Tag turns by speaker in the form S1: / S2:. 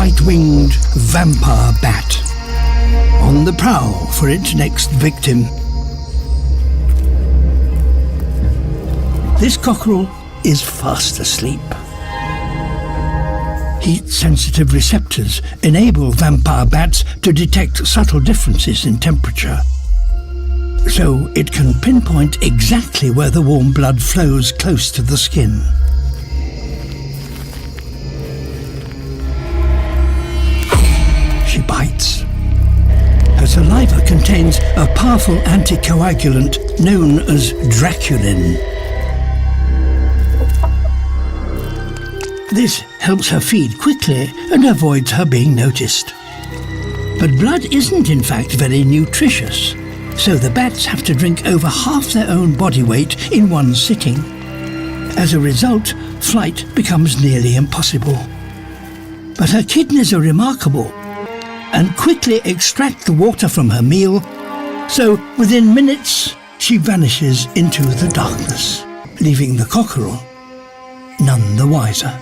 S1: white-winged vampire bat, on the prowl for its next victim. This cockerel is fast asleep. Heat-sensitive receptors enable vampire bats to detect subtle differences in temperature, so it can pinpoint exactly where the warm blood flows close to the skin. She bites. Her saliva contains a powerful anticoagulant known as draculin. This helps her feed quickly and avoids her being noticed. But blood isn't in fact very nutritious, so the bats have to drink over half their own body weight in one sitting. As a result, flight becomes nearly impossible. But her kidneys are remarkable and quickly extract the water from her meal, so within minutes she vanishes into the darkness, leaving the cockerel none the wiser.